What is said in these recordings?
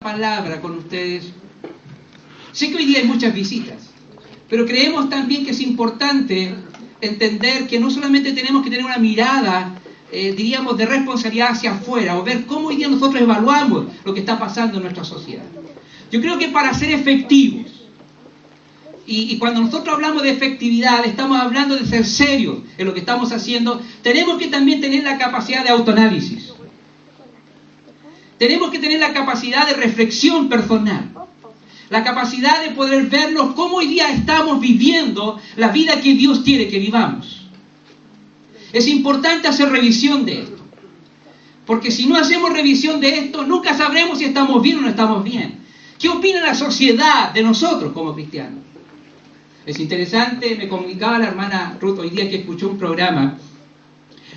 palabra con ustedes. Sé que hoy día hay muchas visitas, pero creemos también que es importante entender que no solamente tenemos que tener una mirada, diríamos, de responsabilidad hacia afuera, o ver cómo hoy día nosotros evaluamos lo que está pasando en nuestra sociedad. Yo creo que para ser efectivos, y cuando nosotros hablamos de efectividad, estamos hablando de ser serios en lo que estamos haciendo, tenemos que también tener la capacidad de autoanálisis. Tenemos que tener la capacidad de reflexión personal, la capacidad de poder vernos cómo hoy día estamos viviendo la vida que Dios quiere que vivamos. Es importante hacer revisión de esto, porque si no hacemos revisión de esto, nunca sabremos si estamos bien o no estamos bien. ¿Qué opina la sociedad de nosotros como cristianos? Es interesante, me comunicaba la hermana Ruth hoy día que escuchó un programa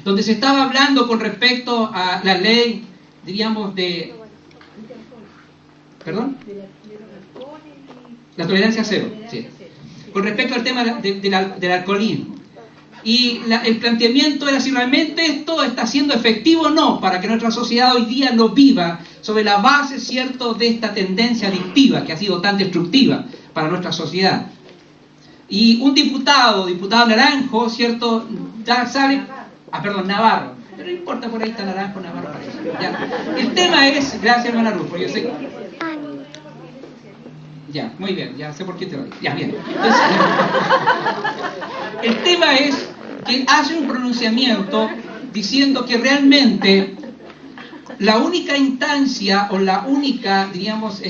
donde se estaba hablando con respecto a la ley, diríamos, de... ¿Perdón? La tolerancia cero, sí. Con respecto al tema del alcoholismo. Y el planteamiento era si realmente esto está siendo efectivo o no para que nuestra sociedad hoy día no viva sobre la base, cierto, de esta tendencia adictiva que ha sido tan destructiva para nuestra sociedad. Y un diputado Naranjo, cierto, ya sale... Navarro. Pero no importa, por ahí está Naranjo, Navarro. Ya. El tema es... Gracias, hermana Rufo, yo sé... Ya, muy bien, ya sé por qué te lo digo. Ya, bien. Entonces, el tema es que hace un pronunciamiento diciendo que realmente la única instancia o la única, diríamos,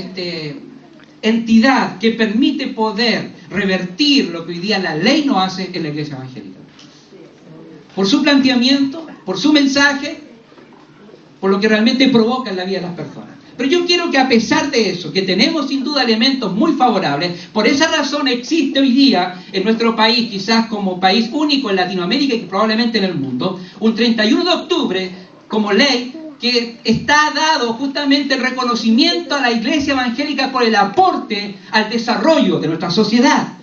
entidad que permite poder revertir lo que hoy día la ley no hace es la Iglesia Evangélica. Por su planteamiento, por su mensaje, por lo que realmente provoca en la vida de las personas. Pero yo quiero que a pesar de eso, que tenemos sin duda elementos muy favorables, por esa razón existe hoy día en nuestro país, quizás como país único en Latinoamérica y probablemente en el mundo, un 31 de octubre como ley que está dado justamente el reconocimiento a la Iglesia Evangélica por el aporte al desarrollo de nuestra sociedad.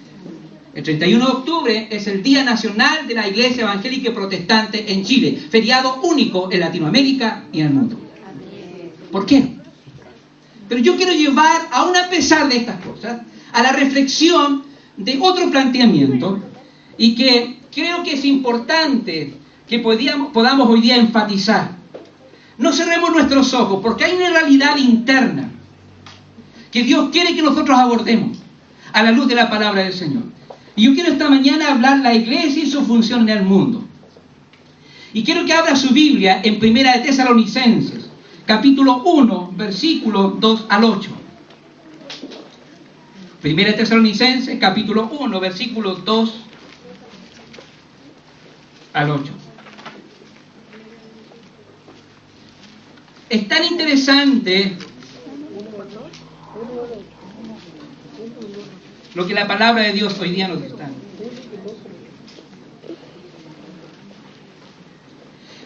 El 31 de octubre es el Día Nacional de la Iglesia Evangélica y Protestante en Chile, feriado único en Latinoamérica y en el mundo. ¿Por qué? Pero yo quiero llevar, aún a pesar de estas cosas, a la reflexión de otro planteamiento y que creo que es importante que podamos hoy día enfatizar. No cerremos nuestros ojos, porque hay una realidad interna que Dios quiere que nosotros abordemos a la luz de la palabra del Señor. Y yo quiero esta mañana hablar la iglesia y su función en el mundo. Y quiero que abra su Biblia en 1 de Tesalonicenses, capítulo 1, versículo 2 al 8. 1 de Tesalonicenses, capítulo 1, versículo 2 al 8. Es tan interesante lo que la palabra de Dios hoy día nos está.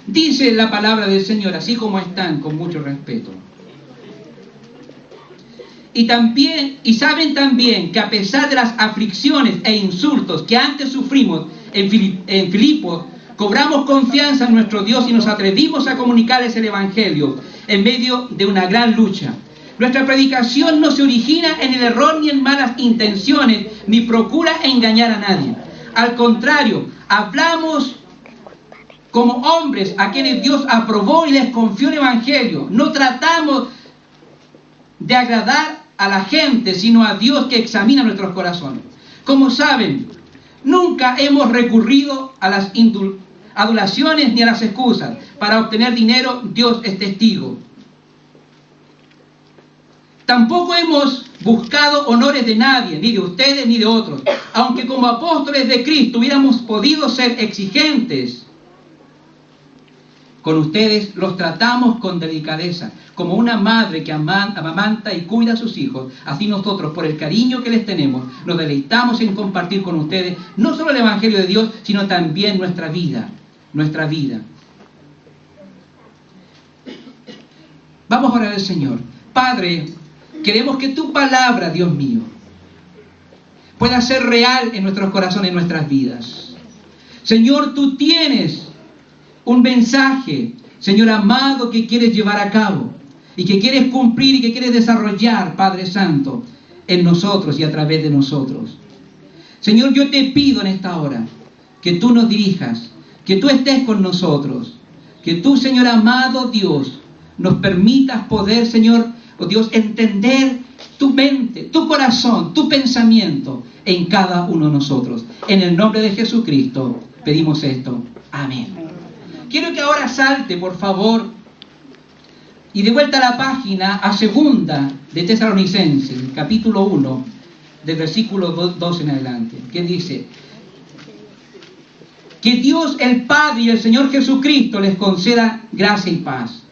Dice la palabra del Señor, así como están, con mucho respeto. Y saben también que a pesar de las aflicciones e insultos que antes sufrimos en Filipos, cobramos confianza en nuestro Dios y nos atrevimos a comunicarles el Evangelio en medio de una gran lucha. Nuestra predicación no se origina en el error ni en malas intenciones, ni procura engañar a nadie. Al contrario, hablamos como hombres a quienes Dios aprobó y les confió el Evangelio. No tratamos de agradar a la gente, sino a Dios que examina nuestros corazones. Como saben, nunca hemos recurrido a las adulaciones ni a las excusas. Para obtener dinero, Dios es testigo. Tampoco hemos buscado honores de nadie, ni de ustedes ni de otros. Aunque como apóstoles de Cristo hubiéramos podido ser exigentes con ustedes, los tratamos con delicadeza, como una madre que amamanta y cuida a sus hijos. Así nosotros, por el cariño que les tenemos, nos deleitamos en compartir con ustedes no solo el Evangelio de Dios, sino también nuestra vida. Vamos a orar al Señor. Padre, queremos que tu palabra, Dios mío, pueda ser real en nuestros corazones, en nuestras vidas. Señor, tú tienes un mensaje, Señor amado, que quieres llevar a cabo. y que quieres cumplir y que quieres desarrollar, Padre Santo, en nosotros y a través de nosotros. Señor, yo te pido en esta hora que tú nos dirijas, que tú estés con nosotros, que tú, Señor amado Dios, nos permitas poder, Señor, oh Dios, entender tu mente, tu corazón, tu pensamiento en cada uno de nosotros. En el nombre de Jesucristo pedimos esto. Amén. Quiero que ahora salte, por favor, y de vuelta a la página, a segunda de Tesalonicenses, capítulo 1, del versículo 2 en adelante, que dice: que Dios el Padre y el Señor Jesucristo les conceda gracia y paz.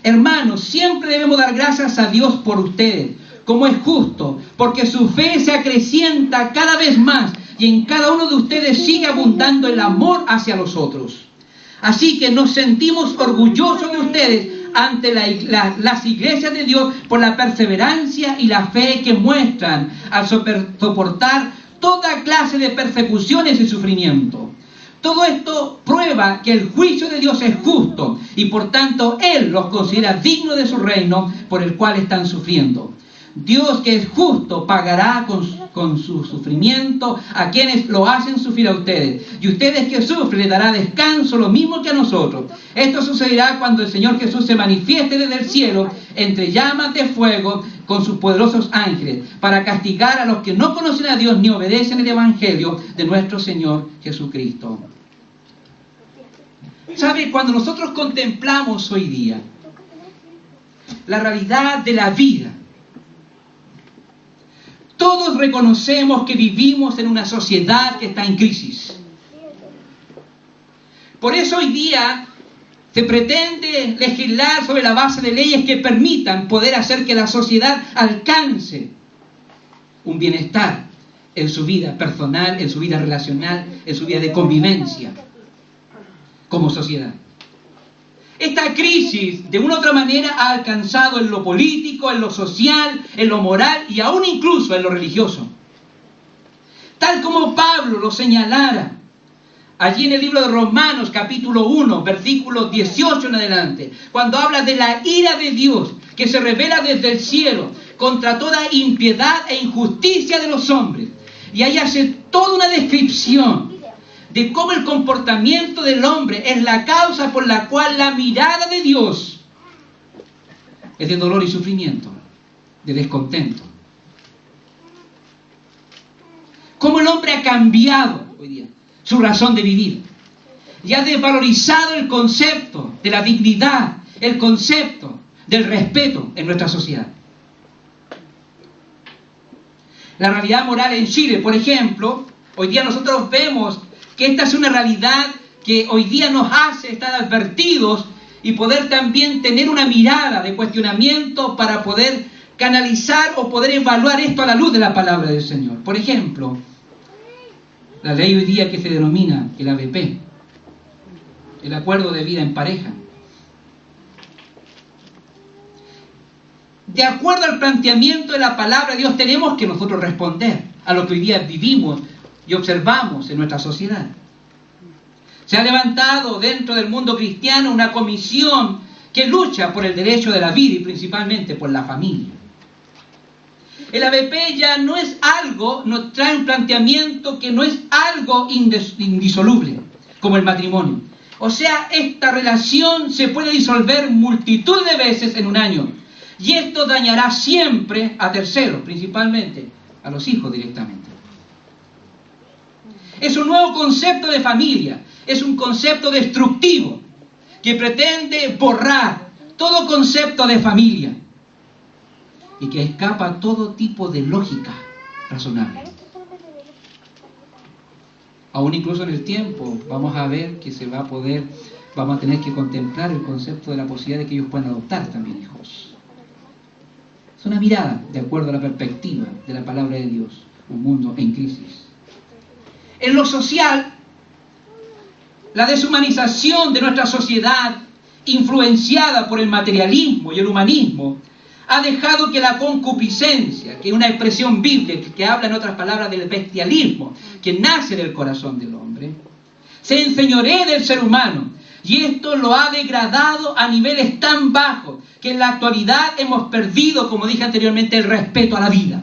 Hermanos, siempre debemos dar gracias a Dios por ustedes, como es justo, porque su fe se acrecienta cada vez más y en cada uno de ustedes sigue abundando el amor hacia los otros. Así que nos sentimos orgullosos de ustedes ante las iglesias de Dios por la perseverancia y la fe que muestran al soportar toda clase de persecuciones y sufrimiento. Todo esto prueba que el juicio de Dios es justo y por tanto Él los considera dignos de su reino por el cual están sufriendo. Dios, que es justo, pagará con su sufrimiento a quienes lo hacen sufrir a ustedes. Y ustedes que sufren les dará descanso lo mismo que a nosotros. Esto sucederá cuando el Señor Jesús se manifieste desde el cielo entre llamas de fuego con sus poderosos ángeles para castigar a los que no conocen a Dios ni obedecen el Evangelio de nuestro Señor Jesucristo. ¿Sabe? Cuando nosotros contemplamos hoy día la realidad de la vida, todos reconocemos que vivimos en una sociedad que está en crisis. Por eso hoy día se pretende legislar sobre la base de leyes que permitan poder hacer que la sociedad alcance un bienestar en su vida personal, en su vida relacional, en su vida de convivencia como sociedad. Esta crisis, de una u otra manera, ha alcanzado en lo político, en lo social, en lo moral y aún incluso en lo religioso. Tal como Pablo lo señalara allí en el libro de Romanos, capítulo 1, versículos 18 en adelante, cuando habla de la ira de Dios que se revela desde el cielo contra toda impiedad e injusticia de los hombres. Y ahí hace toda una descripción de cómo el comportamiento del hombre es la causa por la cual la mirada de Dios es de dolor y sufrimiento, de descontento. Cómo el hombre ha cambiado hoy día su razón de vivir y ha desvalorizado el concepto de la dignidad, el concepto del respeto en nuestra sociedad. La realidad moral en Chile, por ejemplo, hoy día nosotros vemos que esta es una realidad que hoy día nos hace estar advertidos y poder también tener una mirada de cuestionamiento para poder canalizar o poder evaluar esto a la luz de la palabra del Señor. Por ejemplo, la ley hoy día que se denomina el ABP, el acuerdo de vida en pareja. De acuerdo al planteamiento de la palabra de Dios, tenemos que nosotros responder a lo que hoy día vivimos y observamos en nuestra sociedad. Se ha levantado dentro del mundo cristiano una comisión que lucha por el derecho de la vida y principalmente por la familia. El ABP ya no es algo, nos trae un planteamiento que no es algo indisoluble, como el matrimonio. O sea, esta relación se puede disolver multitud de veces en un año. Y esto dañará siempre a terceros, principalmente a los hijos directamente. Es un nuevo concepto de familia, es un concepto destructivo que pretende borrar todo concepto de familia y que escapa a todo tipo de lógica razonable. Aún incluso en el tiempo vamos a ver que vamos a tener que contemplar el concepto de la posibilidad de que ellos puedan adoptar también hijos. Es una mirada de acuerdo a la perspectiva de la palabra de Dios, un mundo en crisis. En lo social, la deshumanización de nuestra sociedad, influenciada por el materialismo y el humanismo, ha dejado que la concupiscencia, que es una expresión bíblica que habla en otras palabras del bestialismo, que nace del corazón del hombre, se enseñoree del ser humano. Y esto lo ha degradado a niveles tan bajos que en la actualidad hemos perdido, como dije anteriormente, el respeto a la vida.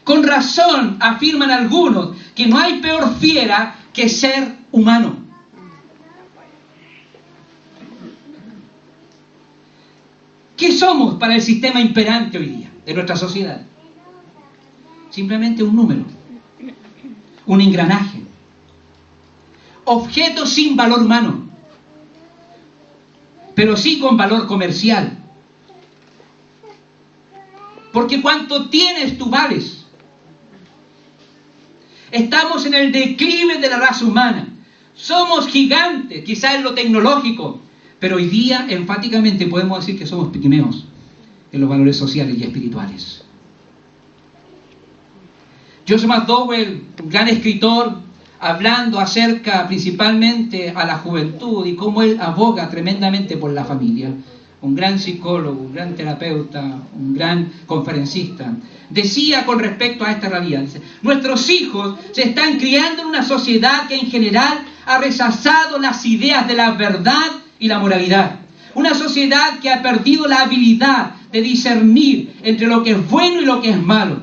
Con razón afirman algunos que no hay peor fiera que ser humano. ¿Qué somos para el sistema imperante hoy día de nuestra sociedad? Simplemente un número, un engranaje, objetos sin valor humano, pero sí con valor comercial. Porque cuanto tienes, tú vales. Estamos en el declive de la raza humana. Somos gigantes, quizás en lo tecnológico, pero hoy día enfáticamente podemos decir que somos pigmeos en los valores sociales y espirituales. Joseph McDowell, un gran escritor, hablando acerca principalmente a la juventud y cómo él aboga tremendamente por la familia, un gran psicólogo, un gran terapeuta, un gran conferencista, decía con respecto a esta realidad, dice, nuestros hijos se están criando en una sociedad que en general ha rechazado las ideas de la verdad y la moralidad. Una sociedad que ha perdido la habilidad de discernir entre lo que es bueno y lo que es malo.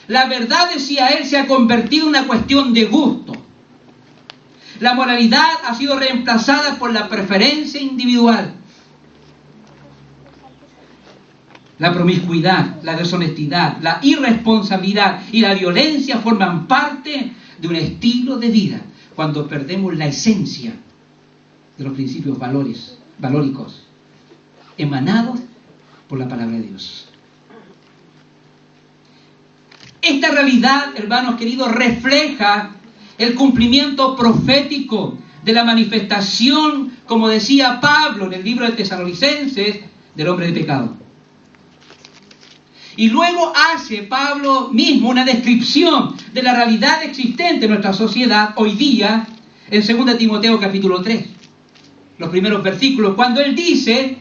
La verdad, decía él, se ha convertido en una cuestión de gusto. La moralidad ha sido reemplazada por la preferencia individual. La promiscuidad, la deshonestidad, la irresponsabilidad y la violencia forman parte de un estilo de vida cuando perdemos la esencia de los principios valóricos emanados por la palabra de Dios. Esta realidad, hermanos queridos, refleja el cumplimiento profético de la manifestación, como decía Pablo en el libro de Tesalonicenses, del hombre de pecado. Y luego hace Pablo mismo una descripción de la realidad existente en nuestra sociedad hoy día en 2 Timoteo capítulo 3, los primeros versículos, cuando él dice,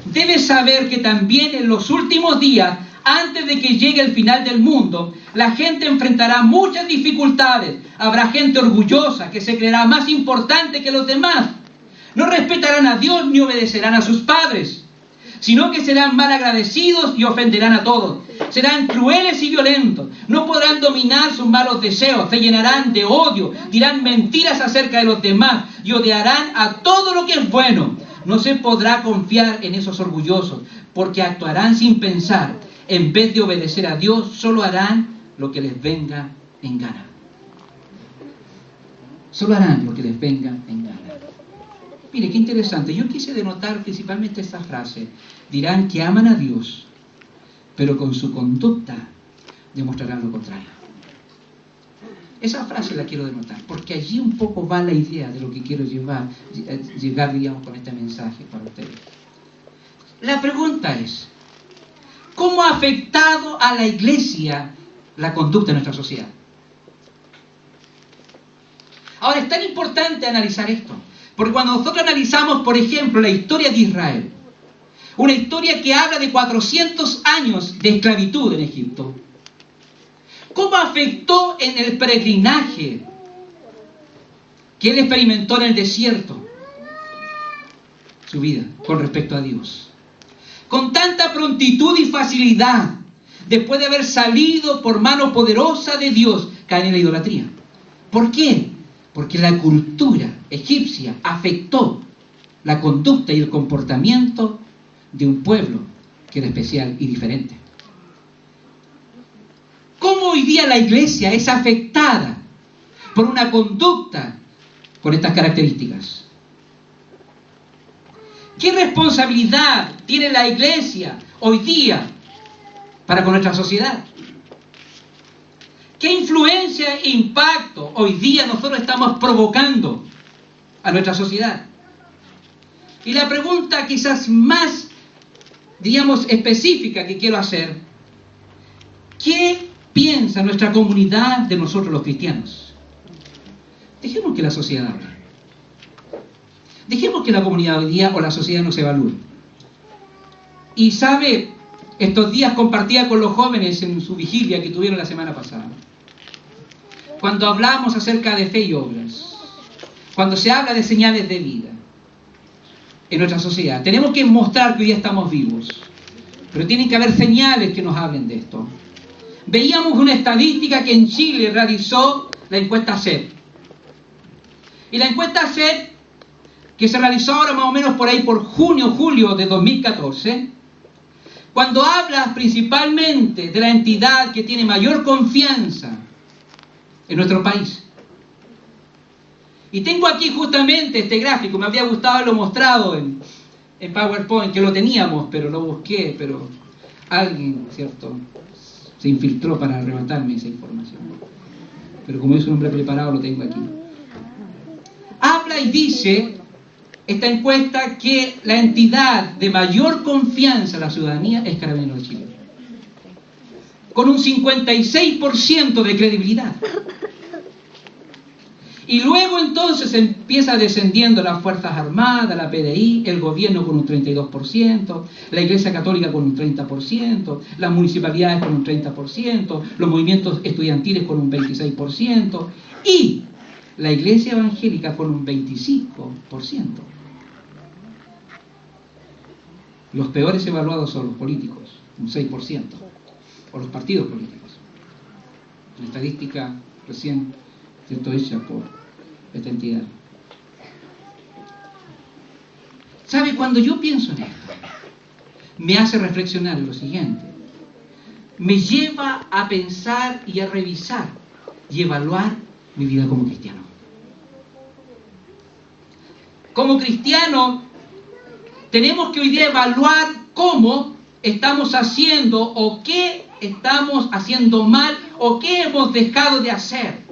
debes saber que también en los últimos días, antes de que llegue el final del mundo, la gente enfrentará muchas dificultades. Habrá gente orgullosa que se creerá más importante que los demás. No respetarán a Dios ni obedecerán a sus padres, sino que serán mal agradecidos y ofenderán a todos. Serán crueles y violentos, no podrán dominar sus malos deseos, se llenarán de odio, dirán mentiras acerca de los demás y odiarán a todo lo que es bueno. No se podrá confiar en esos orgullosos, porque actuarán sin pensar. En vez de obedecer a Dios, solo harán lo que les venga en gana. Solo harán lo que les venga en gana. Mire, qué interesante. Yo quise denotar principalmente esta frase. Dirán que aman a Dios, pero con su conducta demostrarán lo contrario. Esa frase la quiero denotar, porque allí un poco va la idea de lo que quiero llegar, digamos, con este mensaje para ustedes. La pregunta es, ¿cómo ha afectado a la iglesia la conducta de nuestra sociedad? Ahora, es tan importante analizar esto, porque cuando nosotros analizamos, por ejemplo, la historia de Israel, una historia que habla de 400 años de esclavitud en Egipto, ¿cómo afectó en el peregrinaje que él experimentó en el desierto su vida con respecto a Dios? Con tanta prontitud y facilidad, después de haber salido por mano poderosa de Dios, caen en la idolatría. ¿Por qué? Porque la cultura egipcia afectó la conducta y el comportamiento de un pueblo que era especial y diferente. ¿Cómo hoy día la iglesia es afectada por una conducta con estas características? ¿Qué responsabilidad tiene la iglesia hoy día para con nuestra sociedad? ¿Qué influencia e impacto hoy día nosotros estamos provocando a nuestra sociedad? Y la pregunta quizás más, digamos, específica que quiero hacer, ¿qué piensa nuestra comunidad de nosotros los cristianos? Dejemos que la sociedad hable. Dejemos que la comunidad hoy día o la sociedad nos evalúe. Y sabe, estos días compartía con los jóvenes en su vigilia que tuvieron la semana pasada. Cuando hablamos acerca de fe y obras, cuando se habla de señales de vida, en nuestra sociedad. Tenemos que mostrar que hoy día estamos vivos. Pero tienen que haber señales que nos hablen de esto. Veíamos una estadística que en Chile realizó la encuesta CEP. Y la encuesta CEP, que se realizó ahora más o menos por ahí por junio, julio de 2014, cuando habla principalmente de la entidad que tiene mayor confianza en nuestro país. Y tengo aquí justamente este gráfico, me habría gustado haberlo mostrado en PowerPoint, que lo teníamos, pero lo busqué, pero alguien, ¿cierto?, se infiltró para arrebatarme esa información. Pero como es un hombre preparado, lo tengo aquí. Habla y dice esta encuesta que la entidad de mayor confianza a la ciudadanía es Carabineros de Chile, con un 56% de credibilidad. Y luego entonces empieza descendiendo las Fuerzas Armadas, la PDI, el gobierno con un 32%, la Iglesia Católica con un 30%, las municipalidades con un 30%, los movimientos estudiantiles con un 26% y la Iglesia Evangélica con un 25%. Los peores evaluados son los políticos, un 6%, o los partidos políticos. Una estadística recién, ¿cierto?, hecha por esta entidad. ¿Sabe? Cuando yo pienso en esto, me hace reflexionar en lo siguiente. Me lleva a pensar y a revisar y evaluar mi vida como cristiano. Como cristiano, tenemos que hoy día evaluar cómo estamos haciendo o qué estamos haciendo mal o qué hemos dejado de hacer.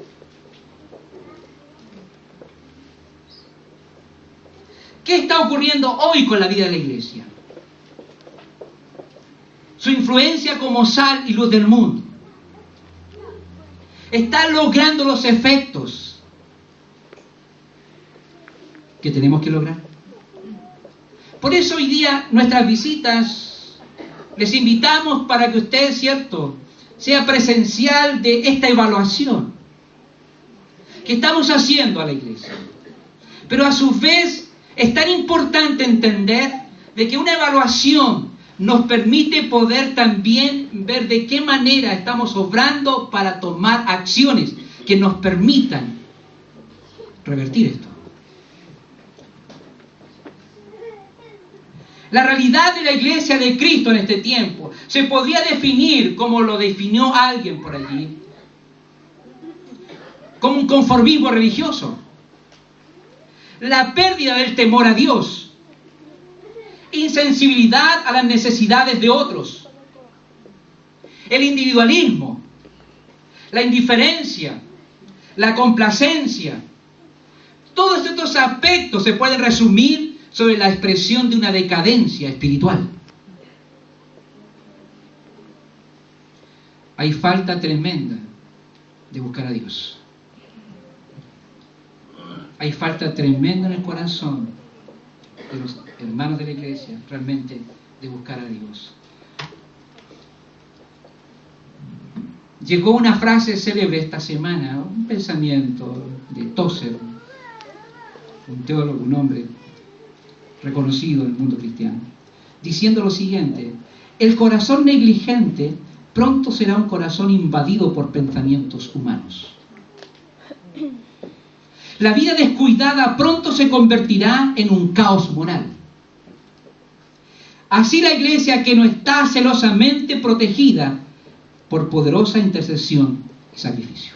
¿Qué está ocurriendo hoy con la vida de la iglesia? Su influencia como sal y luz del mundo. ¿Está logrando los efectos que tenemos que lograr? Por eso hoy día nuestras visitas les invitamos para que usted, ¿cierto?, sea presencial de esta evaluación que estamos haciendo a la iglesia. Pero a su vez es tan importante entender de que una evaluación nos permite poder también ver de qué manera estamos obrando para tomar acciones que nos permitan revertir esto. La realidad de la iglesia de Cristo en este tiempo se podría definir, como lo definió alguien por allí, como un conformismo religioso. La pérdida del temor a Dios, insensibilidad a las necesidades de otros, el individualismo, la indiferencia, la complacencia. Todos estos aspectos se pueden resumir sobre la expresión de una decadencia espiritual. Hay falta tremenda de buscar a Dios. Hay falta tremenda en el corazón de los hermanos de la iglesia, realmente, de buscar a Dios. Llegó una frase célebre esta semana, un pensamiento de Tozer, un teólogo, un hombre reconocido en el mundo cristiano, diciendo lo siguiente: el corazón negligente pronto será un corazón invadido por pensamientos humanos. La vida descuidada pronto se convertirá en un caos moral. Así la iglesia que no está celosamente protegida por poderosa intercesión y sacrificio.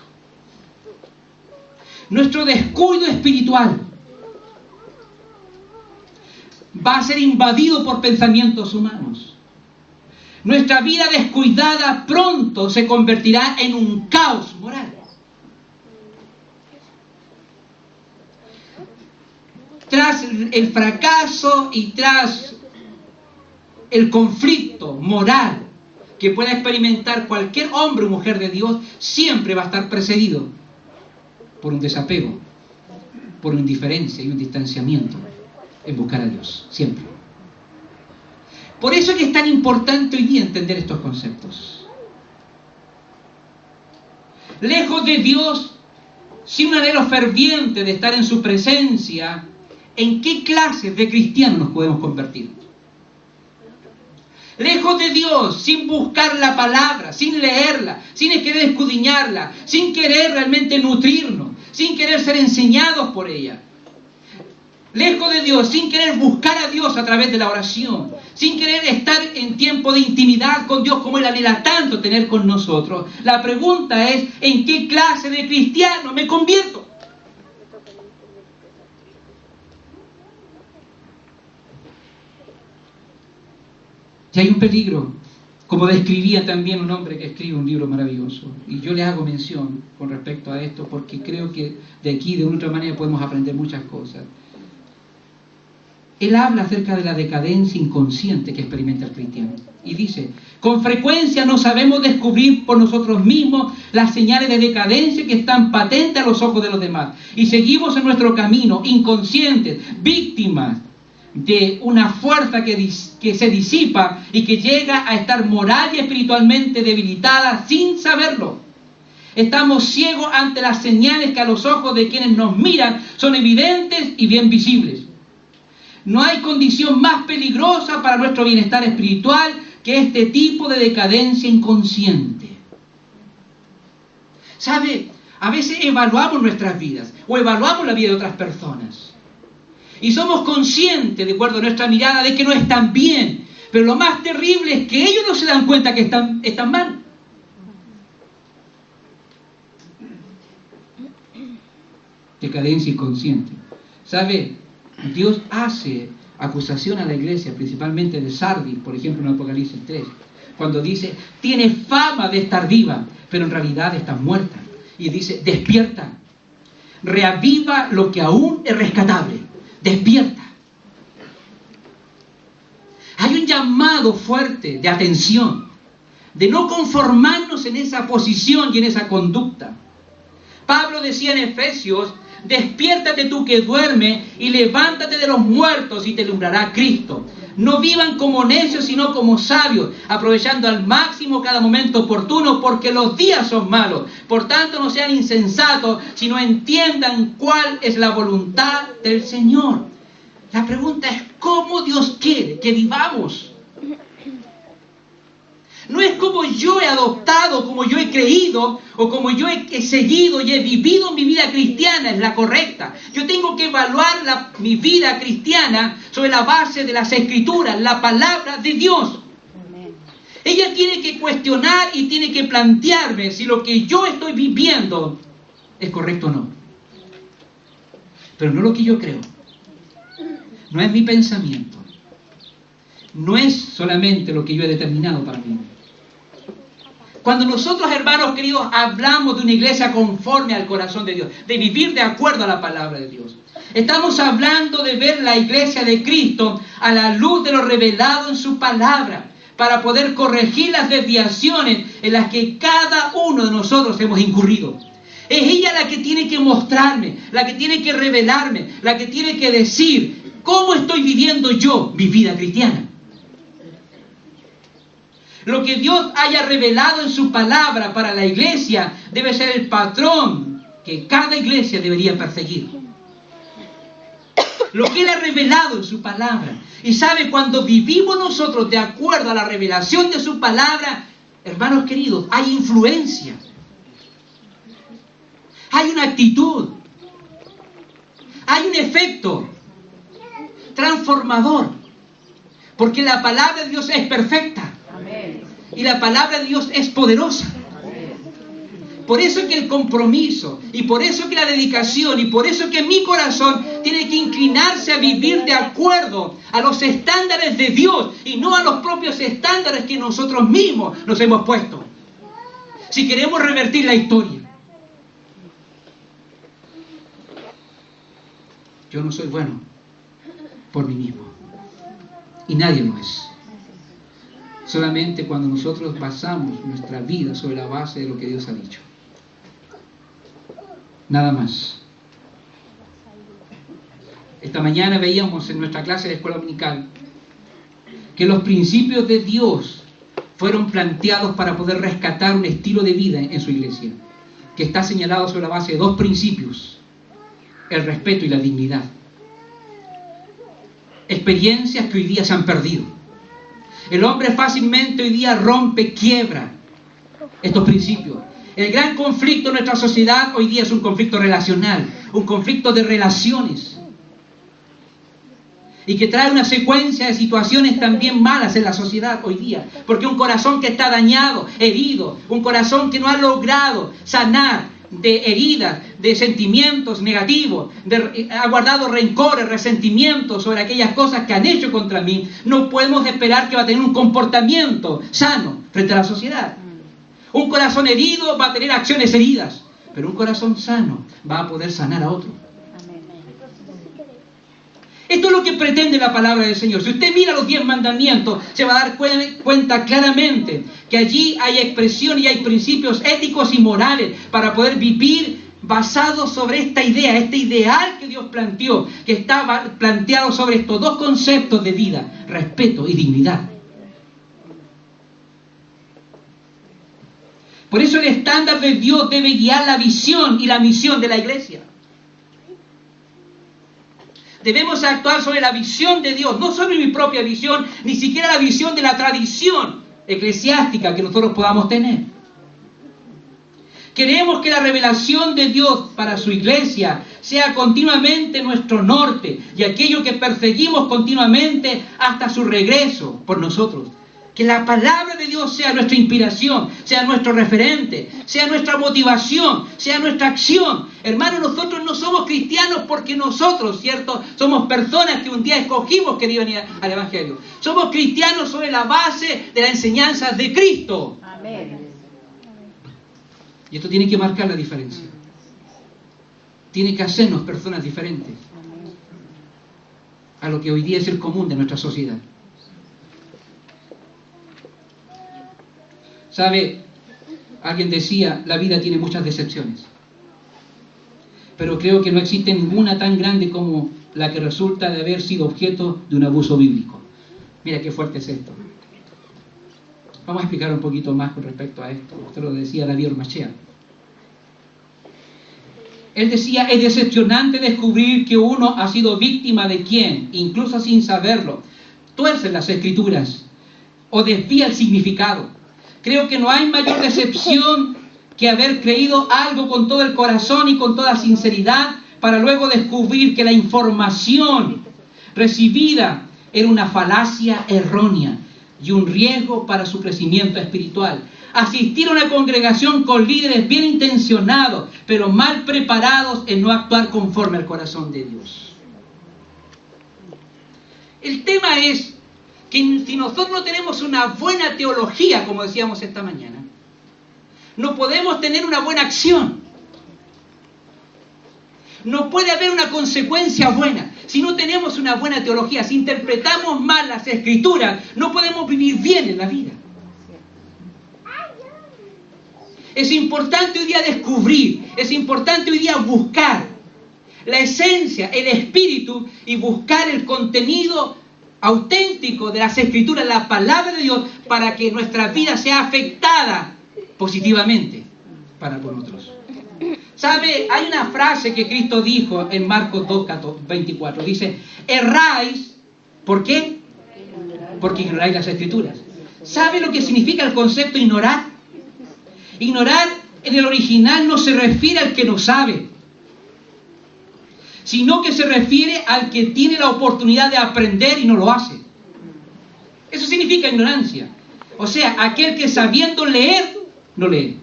Nuestro descuido espiritual va a ser invadido por pensamientos humanos. Nuestra vida descuidada pronto se convertirá en un caos moral. Tras el fracaso y tras el conflicto moral que pueda experimentar cualquier hombre o mujer de Dios, siempre va a estar precedido por un desapego, por una indiferencia y un distanciamiento en buscar a Dios, siempre. Por eso es que es tan importante hoy día entender estos conceptos. Lejos de Dios, sin un anhelo ferviente de estar en su presencia, ¿en qué clase de cristianos nos podemos convertir? Lejos de Dios, sin buscar la palabra, sin leerla, sin querer escudriñarla, sin querer realmente nutrirnos, sin querer ser enseñados por ella. Lejos de Dios, sin querer buscar a Dios a través de la oración, sin querer estar en tiempo de intimidad con Dios como Él anhela tanto tener con nosotros. La pregunta es, ¿en qué clase de cristiano me convierto? Y hay un peligro, como describía también un hombre que escribe un libro maravilloso. Y yo le hago mención con respecto a esto porque creo que de aquí, de una u otra manera, podemos aprender muchas cosas. Él habla acerca de la decadencia inconsciente que experimenta el cristiano. Y dice, con frecuencia no sabemos descubrir por nosotros mismos las señales de decadencia que están patentes a los ojos de los demás. Y seguimos en nuestro camino, inconscientes, víctimas de una fuerza que se disipa y que llega a estar moral y espiritualmente debilitada sin saberlo. Estamos ciegos ante las señales que a los ojos de quienes nos miran son evidentes y bien visibles. No hay condición más peligrosa para nuestro bienestar espiritual que este tipo de decadencia inconsciente. ¿Sabe? A veces evaluamos nuestras vidas o evaluamos la vida de otras personas. Y somos conscientes, de acuerdo a nuestra mirada, de que no están bien. Pero lo más terrible es que ellos no se dan cuenta que están mal. Decadencia inconsciente. ¿Sabe? Dios hace acusación a la iglesia, principalmente de Sardis, por ejemplo en Apocalipsis 3, cuando dice, tiene fama de estar viva, pero en realidad está muerta. Y dice, despierta, reaviva lo que aún es rescatable. Despierta. Hay un llamado fuerte de atención, de no conformarnos en esa posición y en esa conducta. Pablo decía en Efesios, despiértate tú que duermes y levántate de los muertos y te alumbrará Cristo. No vivan como necios, sino como sabios, aprovechando al máximo cada momento oportuno, porque los días son malos. Por tanto, no sean insensatos, sino entiendan cuál es la voluntad del Señor. La pregunta es, ¿cómo Dios quiere que vivamos? No es como yo he adoptado, como yo he creído, o como yo he seguido y he vivido mi vida cristiana, es la correcta. Yo tengo que evaluar mi vida cristiana sobre la base de las Escrituras, la palabra de Dios. Amén. Ella tiene que cuestionar y tiene que plantearme si lo que yo estoy viviendo es correcto o no. Pero no lo que yo creo. No es mi pensamiento. No es solamente lo que yo he determinado para mí. Cuando nosotros, hermanos queridos, hablamos de una iglesia conforme al corazón de Dios, de vivir de acuerdo a la palabra de Dios, estamos hablando de ver la iglesia de Cristo a la luz de lo revelado en su palabra, para poder corregir las desviaciones en las que cada uno de nosotros hemos incurrido. Es ella la que tiene que mostrarme, la que tiene que revelarme, la que tiene que decir cómo estoy viviendo yo mi vida cristiana. Lo que Dios haya revelado en su palabra para la iglesia debe ser el patrón que cada iglesia debería perseguir. Lo que Él ha revelado en su palabra. Y sabe, cuando vivimos nosotros de acuerdo a la revelación de su palabra, hermanos queridos, hay influencia. Hay una actitud. Hay un efecto transformador. Porque la palabra de Dios es perfecta. Y la palabra de Dios es poderosa. Por eso que el compromiso, y por eso que la dedicación, y por eso que mi corazón tiene que inclinarse a vivir de acuerdo a los estándares de Dios, y no a los propios estándares que nosotros mismos nos hemos puesto. Si queremos revertir la historia. Yo no soy bueno por mí mismo. Y nadie lo es. Solamente cuando nosotros basamos nuestra vida sobre la base de lo que Dios ha dicho. Nada más. Esta mañana veíamos en nuestra clase de escuela dominical que los principios de Dios fueron planteados para poder rescatar un estilo de vida en su iglesia, que está señalado sobre la base de dos principios: el respeto y la dignidad. experiencias que hoy día se han perdido. El hombre fácilmente hoy día rompe, quiebra estos principios. El gran conflicto en nuestra sociedad hoy día es un conflicto relacional, un conflicto de relaciones, y que trae una secuencia de situaciones también malas en la sociedad hoy día, porque un corazón que está dañado, herido, un corazón que no ha logrado sanar de heridas, de sentimientos negativos, ha guardado rencores, resentimientos sobre aquellas cosas que han hecho contra mí, no podemos esperar que va a tener un comportamiento sano frente a la sociedad. Un corazón herido va a tener acciones heridas, pero un corazón sano va a poder sanar a otro. Esto es lo que pretende la palabra del Señor. Si usted mira los 10 mandamientos, se va a dar cuenta claramente que allí hay expresión y hay principios éticos y morales para poder vivir basados sobre esta idea, este ideal que Dios planteó, que estaba planteado sobre estos dos conceptos de vida: respeto y dignidad. Por eso el estándar de Dios debe guiar la visión y la misión de la iglesia. Debemos actuar sobre la visión de Dios, no sobre mi propia visión, ni siquiera la visión de la tradición eclesiástica que nosotros podamos tener. Queremos que la revelación de Dios para su iglesia sea continuamente nuestro norte y aquello que perseguimos continuamente hasta su regreso por nosotros. Que la palabra de Dios sea nuestra inspiración, sea nuestro referente, sea nuestra motivación, sea nuestra acción. Hermanos, nosotros no somos cristianos porque nosotros, ¿cierto?, somos personas que un día escogimos que iban al Evangelio. Somos cristianos sobre la base de la enseñanza de Cristo. Amén. Y esto tiene que marcar la diferencia. Tiene que hacernos personas diferentes a lo que hoy día es el común de nuestra sociedad. ¿Sabe? Alguien decía, la vida tiene muchas decepciones. Pero creo que no existe ninguna tan grande como la que resulta de haber sido objeto de un abuso bíblico. Mira qué fuerte es esto. Vamos a explicar un poquito más con respecto a esto. Usted lo decía David Ormachea. Él decía, es decepcionante descubrir que uno ha sido víctima de quien, incluso sin saberlo, tuerce las escrituras o desvía el significado. Creo que no hay mayor decepción que haber creído algo con todo el corazón y con toda sinceridad para luego descubrir que la información recibida era una falacia errónea y un riesgo para su crecimiento espiritual. Asistir a una congregación con líderes bien intencionados, pero mal preparados en no actuar conforme al corazón de Dios. El tema es que si nosotros no tenemos una buena teología, como decíamos esta mañana, no podemos tener una buena acción. No puede haber una consecuencia buena. Si no tenemos una buena teología, si interpretamos mal las Escrituras, no podemos vivir bien en la vida. Es importante hoy día descubrir, es importante hoy día buscar la esencia, el espíritu y buscar el contenido auténtico de las Escrituras, la palabra de Dios, para que nuestra vida sea afectada positivamente para con otros. ¿Sabe? Hay una frase que Cristo dijo en Marcos 2:24. Dice, erráis, ¿por qué? Porque ignoráis las Escrituras. ¿Sabe lo que significa el concepto ignorar? Ignorar en el original no se refiere al que no sabe, sino que se refiere al que tiene la oportunidad de aprender y no lo hace. Eso significa ignorancia. O sea, aquel que sabiendo leer, no lee.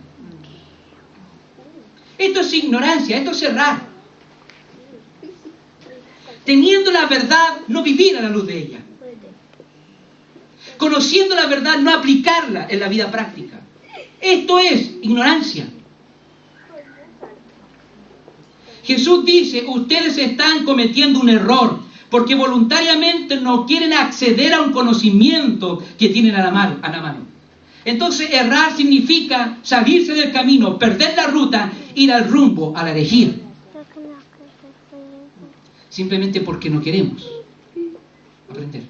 Esto es ignorancia, esto es errar. Teniendo la verdad, no vivir a la luz de ella. Conociendo la verdad, no aplicarla en la vida práctica. Esto es ignorancia. Jesús dice, ustedes están cometiendo un error porque voluntariamente no quieren acceder a un conocimiento que tienen a la mano. Entonces, errar significa salirse del camino, perder la ruta, ir al rumbo, a la herejía. Simplemente porque no queremos aprender.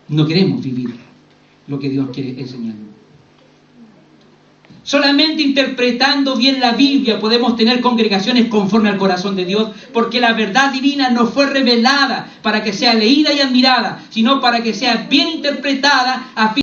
No queremos vivir lo que Dios quiere enseñarnos. Solamente interpretando bien la Biblia podemos tener congregaciones conforme al corazón de Dios, porque la verdad divina no fue revelada para que sea leída y admirada, sino para que sea bien interpretada a fin